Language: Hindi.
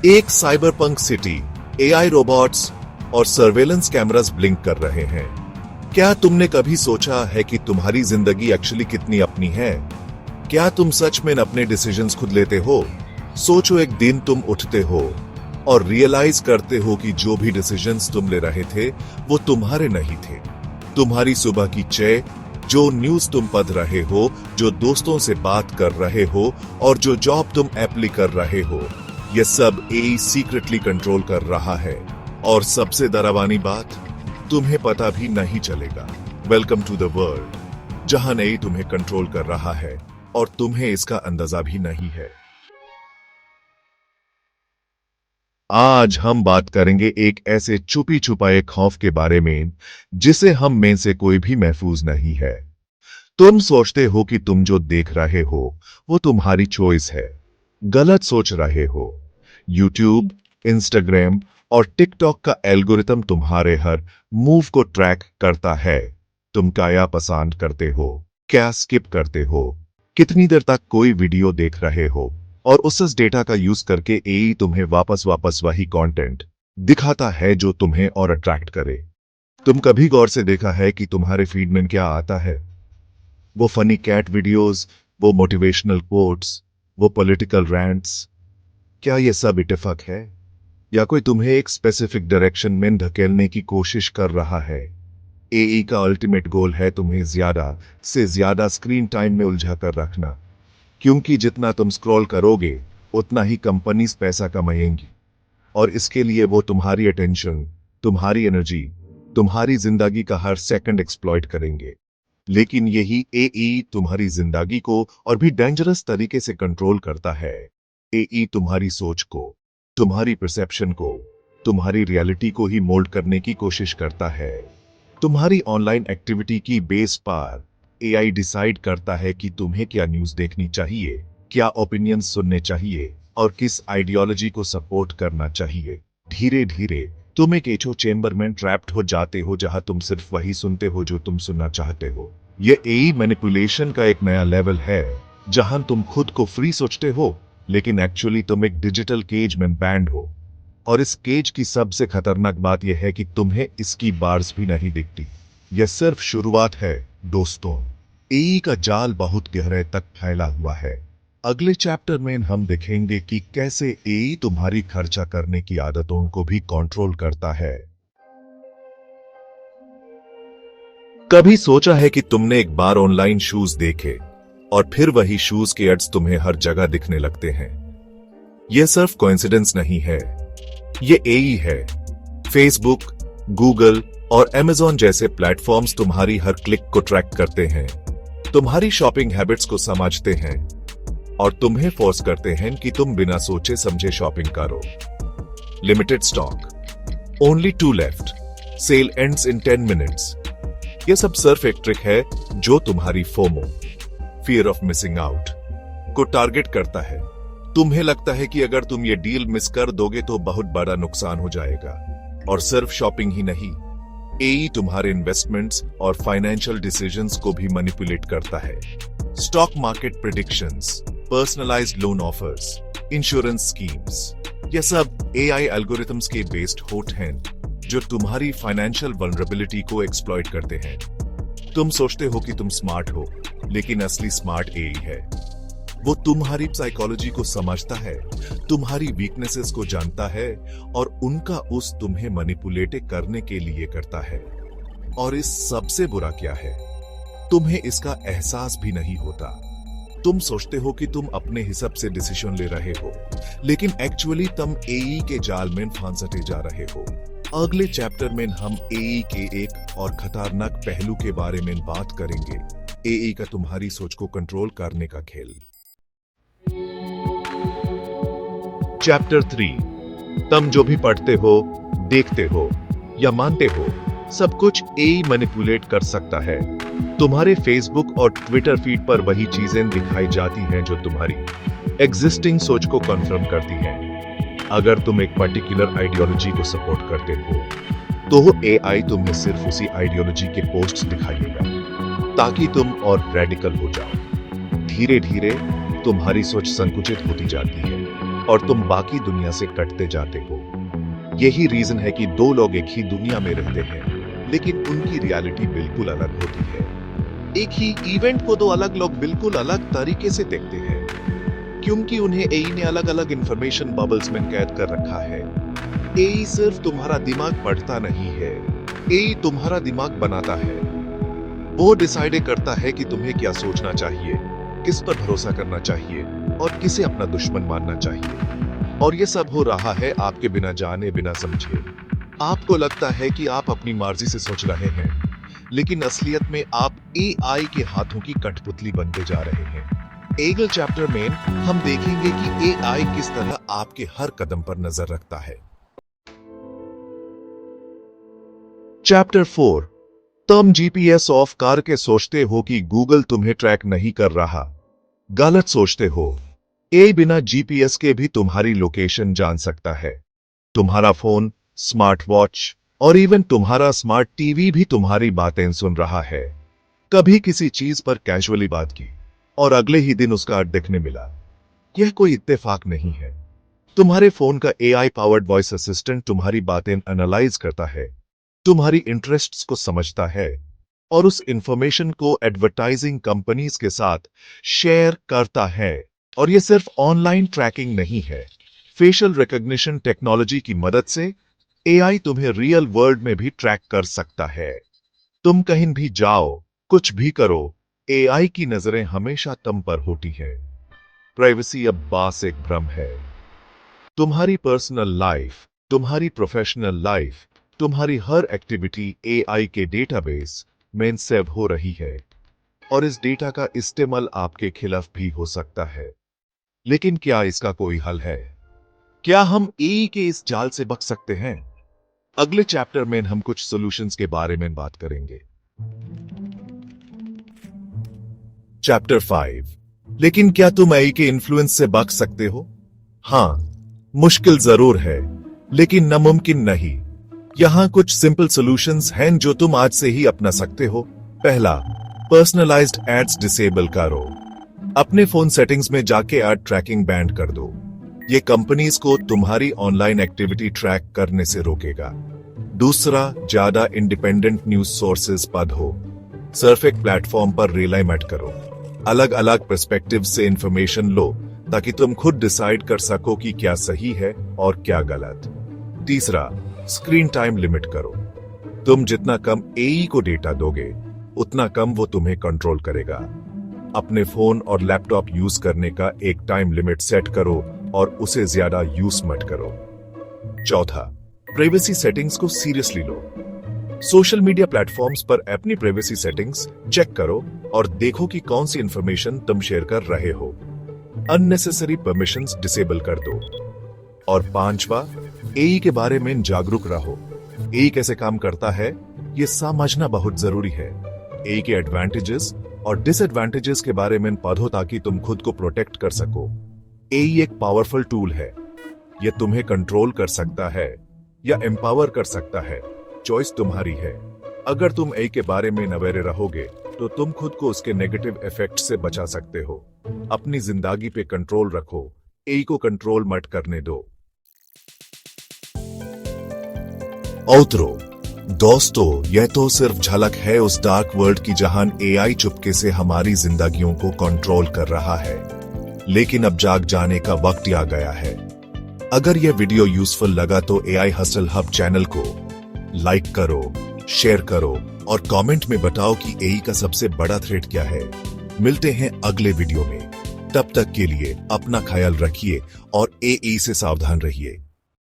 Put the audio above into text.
एक साइबरपंक सिटी, एआई रोबोट्स और सर्वेलेंस कैमरास ब्लिंक कर रहे हैं। क्या तुमने कभी सोचा है कि तुम्हारी जिंदगी एक्चुअली कितनी अपनी है? क्या तुम सच में अपने डिसीजंस खुद लेते हो? सोचो, एक दिन तुम उठते हो और रियलाइज करते हो कि जो भी डिसीजंस तुम ले रहे थे वो तुम्हारे नहीं थे। तुम्हारी सुबह की चाय, जो न्यूज तुम पढ़ रहे हो, जो दोस्तों से बात कर रहे हो और जो जॉब तुम अप्लाई कर रहे हो, ये सब एआई सीक्रेटली कंट्रोल कर रहा है। और सबसे डरावनी बात, तुम्हें पता भी नहीं चलेगा। वेलकम टू द वर्ल्ड जहां एआई तुम्हें कंट्रोल कर रहा है और तुम्हें इसका अंदाजा भी नहीं है। आज हम बात करेंगे एक ऐसे छुपी छुपाए खौफ के बारे में जिसे हम में से कोई भी महफूज नहीं है। तुम सोचते हो कि तुम जो देख रहे हो वो तुम्हारी चॉइस है। गलत सोच रहे हो। यूट्यूब, इंस्टाग्राम और टिकटॉक का एल्गोरिथम तुम्हारे हर मूव को ट्रैक करता है। तुम क्या पसंद करते हो, क्या स्किप करते हो, कितनी देर तक कोई वीडियो देख रहे हो, और उस डेटा का यूज करके एआई तुम्हें वापस वही कंटेंट दिखाता है जो तुम्हें और अट्रैक्ट करे। तुम कभी गौर से देखा है कि तुम्हारे फीड में क्या आता है? वो फनी कैट वीडियोस, वो मोटिवेशनल कोट्स, वो पॉलिटिकल रैंट्स। क्या ये सब इत्तेफाक है या कोई तुम्हें एक स्पेसिफिक डायरेक्शन में धकेलने की कोशिश कर रहा है? एआई का अल्टीमेट गोल है तुम्हें ज्यादा से ज्यादा स्क्रीन टाइम में उलझा कर रखना, क्योंकि जितना तुम स्क्रॉल करोगे उतना ही कंपनीज पैसा कमाएंगी और इसके लिए वो तुम्हारी अटेंशन, तुम्हारी एनर्जी, तुम्हारी जिंदगी का हर सेकंड एक्सप्लॉइट करेंगे। लेकिन यही एआई तुम्हारी जिंदगी को और भी डेंजरस तरीके से कंट्रोल करता है। एआई तुम्हारी सोच को, तुम्हारी परसेप्शन को, तुम्हारी रियलिटी को ही मोल्ड करने की कोशिश करता है। तुम्हारी ऑनलाइन एक्टिविटी की बेस पर एआई डिसाइड करता है कि तुम्हें क्या न्यूज़ देखनी चाहिए, क्या ओपिनियंस सुनने चाहिए और किस आइडियोलॉजी को सपोर्ट करना चाहिए। धीरे धीरे तुम एक एचो चेंबर में ट्रैप्ड हो जाते हो जहां तुम सिर्फ वही सुनते हो जो तुम सुनना चाहते हो। यह एआई मैनिपुलेशन का एक नया लेवल है जहां तुम खुद को फ्री सोचते हो लेकिन एक्चुअली तुम एक डिजिटल केज में बैंड हो। और इस केज की सबसे खतरनाक बात यह है कि तुम्हें इसकी बार्स भी नहीं दिखती। यह सिर्फ शुरुआत है दोस्तों। एआई का जाल बहुत गहरे तक फैला हुआ है। अगले चैप्टर में हम देखेंगे कि कैसे एआई तुम्हारी खर्चा करने की आदतों को भी कंट्रोल करता है। कभी सोचा है कि तुमने एक बार ऑनलाइन शूज देखे और फिर वही शूज के एड्स तुम्हें हर जगह दिखने लगते हैं? यह सिर्फ कोइंसिडेंस नहीं है, यह एआई है। फेसबुक, गूगल और अमेज़न जैसे प्लेटफॉर्म्स तुम्हारी हर क्लिक को ट्रैक करते हैं, तुम्हारी शॉपिंग हैबिट्स को समझते हैं और तुम्हें फोर्स करते हैं कि तुम बिना सोचे समझे शॉपिंग करो। Limited stock, only 2 left, sale ends in 10 minutes. यह सब सिर्फ एक ट्रिक है जो तुम्हारी FOMO, fear of missing out, को टारगेट करता है। तुम्हें लगता है कि अगर तुम ये डील मिस कर दोगे तो बहुत बड़ा नुकसान हो जाएगा। और सिर्फ शॉपिंग ही नहीं, एआई तुम्हारे इन्वेस्टमेंट्स और फाइनेंशियल डिसीजंस को भी मैनिपुलेट करता है। Stock market predictions, personalised loan offers, insurance schemes, ये सब एआई एल्गोरिथम्स के बेस्ड होते हैं जो तुम्हारी फाइनेंशियल वल्नरेबिलिटी को एक्सप्लॉइट करते हैं। तुम सोचते हो कि तुम स्मार्ट हो, लेकिन असली स्मार्ट एआई है। वो तुम्हारी साइकोलॉजी को समझता है, तुम्हारी वीकनेसेस को जानता है और उनका उस तुम्हें मैनिपुलेट करने के लिए करता है। और इस सबसे बुरा क्या है, तुम्हें इसका एहसास भी नहीं होता। तुम सोचते हो कि तुम अपने हिसाब से डिसीजन ले रहे हो, लेकिन एक्चुअली तुम एआई के जाल में फंसते जा रहे हो। अगले चैप्टर में हम एआई के एक और खतरनाक पहलू के बारे में बात करेंगे, एआई का तुम्हारी सोच को कंट्रोल करने का खेल। चैप्टर 3, तुम जो भी पढ़ते हो, देखते हो या मानते हो, सब कुछ एआई मैनिपुलेट कर सकता है। तुम्हारे फेसबुक और ट्विटर फीड पर वही चीजें दिखाई जाती हैं जो तुम्हारी एग्जिस्टिंग सोच को कंफर्म करती हैं। अगर तुम एक पर्टिकुलर आइडियोलॉजी को सपोर्ट करते हो तो एआई तुम्हें सिर्फ उसी आइडियोलॉजी के पोस्ट्स दिखाएगा ताकि तुम और रेडिकल हो जाओ। धीरे धीरे तुम्हारी सोच संकुचित होती जाती है और तुम बाकी दुनिया से कटते जाते हो। यही रीजन है कि दो लोग एक ही दुनिया में रहते हैं, लेकिन उनकी रियलिटी बिल्कुल अलग होती है। एक ही इवेंट को दो अलग लोग बिल्कुल अलग तरीके से देखते हैं, क्योंकि उन्हें एई ने अलग अलग इंफॉर्मेशन बबल्स में कैद कर रखा है। एई सिर्फ तुम्हारा दिमाग पढ़ता नहीं है, एई तुम्हारा दिमाग बनाता है। वो डिसाइड करता है कि तुम्हें क्या सोचना चाहिए, किस पर भरोसा करना चाहिए और किसे अपना दुश्मन मानना चाहिए। और ये सब हो रहा है आपके बिना जाने बिना समझे। आपको लगता है कि आप अपनी मर्जी से सोच रहे हैं, लेकिन असलियत में आप एआई के हाथों की कठपुतली बनते जा रहे हैं। अगले चैप्टर में हम देखेंगे कि एआई किस तरह आपके हर कदम पर नजर रखता है। चैप्टर 4। तुम जीपीएस ऑफ करके सोचते हो कि गूगल तुम्हें ट्रैक नहीं कर रहा। गलत सोचते हो। ए बिना जीपीएस के भी तुम्हारी लोकेशन जान सकता है। तुम्हारा फोन, स्मार्ट वॉच और इवन तुम्हारा स्मार्ट टीवी भी तुम्हारी बातें सुन रहा है। कभी किसी चीज पर कैजुअली बात की और अगले ही दिन उसका अर्थ दिखने मिला। यह कोई इत्तेफाक नहीं है। तुम्हारे फोन का एआई पावर्ड वॉइस असिस्टेंट तुम्हारी बातें एनालाइज करता है, तुम्हारी इंटरेस्ट्स को समझता है और उस इंफॉर्मेशन को एडवर्टाइजिंग कंपनीज के साथ शेयर करता है। और यह सिर्फ ऑनलाइन ट्रैकिंग नहीं है, फेशियल रिकॉग्निशन टेक्नोलॉजी की मदद से एआई तुम्हें रियल वर्ल्ड में भी ट्रैक कर सकता है। तुम कहीं भी जाओ, कुछ भी करो, एआई की नजरें हमेशा तुम पर होती हैं। प्राइवेसी अब बस एक भ्रम है। तुम्हारी पर्सनल लाइफ, तुम्हारी प्रोफेशनल लाइफ, तुम्हारी हर एक्टिविटी एआई के डेटाबेस में सेव हो रही है और इस डेटा का इस्तेमाल आपके खिलाफ भी हो सकता है। लेकिन क्या इसका कोई हल है? क्या हम एआई के इस जाल से बच सकते हैं? अगले चैप्टर में हम कुछ सॉल्यूशंस के बारे में बात करेंगे। चैप्टर 5। लेकिन क्या तुम एआई के इन्फ्लुएंस से बच सकते हो? हाँ, मुश्किल जरूर है, लेकिन नामुमकिन नहीं। यहां कुछ सिंपल सॉल्यूशंस हैं जो तुम आज से ही अपना सकते हो। पहला, पर्सनलाइज्ड एड्स डिसेबल करो। अपने फोन सेटिंग्स में जाके एड ट्रैकिंग बैंड कर दो। ये कंपनीज को तुम्हारी ऑनलाइन एक्टिविटी ट्रैक करने से रोकेगा। दूसरा, ज्यादा इंडिपेंडेंट न्यूज सोर्सेज पढ़ो। सिर्फ एक प्लेटफॉर्म पर रिलाई मत करो। अलग अलग पर्सपेक्टिव से इंफॉर्मेशन लो ताकि तुम खुद डिसाइड कर सको कि क्या सही है और क्या गलत। तीसरा, स्क्रीन टाइम लिमिट करो। तुम जितना कम एआई को डेटा दोगे, उतना कम वो तुम्हें कंट्रोल करेगा। अपने फोन और लैपटॉप यूज करने का एक टाइम लिमिट सेट करो और उसे ज्यादा यूज मत करो। चौथा, प्राइवेसी सेटिंग्स को सीरियसली लो। सोशल मीडिया प्लेटफॉर्म्स पर अपनी प्राइवेसी सेटिंग्स चेक करो और देखो कि कौन सी इंफॉर्मेशन तुम शेयर कर रहे हो। अननेसेसरी परमिशंस डिसेबल कर दो। और पांचवा, एआई के बारे में जागरूक रहो। एआई कैसे काम करता है, यह समझना बहुत जरूरी है। एआई के एडवांटेजेस और डिसएडवांटेजेस के बारे में पढ़ो ताकि तुम खुद को प्रोटेक्ट कर सको। एआई एक पावरफुल टूल है। यह तुम्हें कंट्रोल कर सकता है या एम्पावर कर सकता है। चॉइस तुम्हारी है। अगर तुम एआई के बारे में अवेयर रहोगे तो तुम खुद को उसके नेगेटिव इफेक्ट से बचा सकते हो। अपनी जिंदगी पे कंट्रोल रखो, एआई को कंट्रोल मत करने दो। आउटरो। दोस्तों, यह तो सिर्फ झलक है उस डार्क वर्ल्ड की जहां एआई चुपके से हमारी जिंदगियों को कंट्रोल कर रहा है। लेकिन अब जाग जाने का वक्त आ गया है। अगर यह वीडियो यूजफुल लगा तो एआई हसल हब चैनल को लाइक करो, शेयर करो और कमेंट में बताओ कि एआई का सबसे बड़ा थ्रेट क्या है। मिलते हैं अगले वीडियो में। तब तक के लिए अपना ख्याल रखिए और एआई से सावधान रहिए।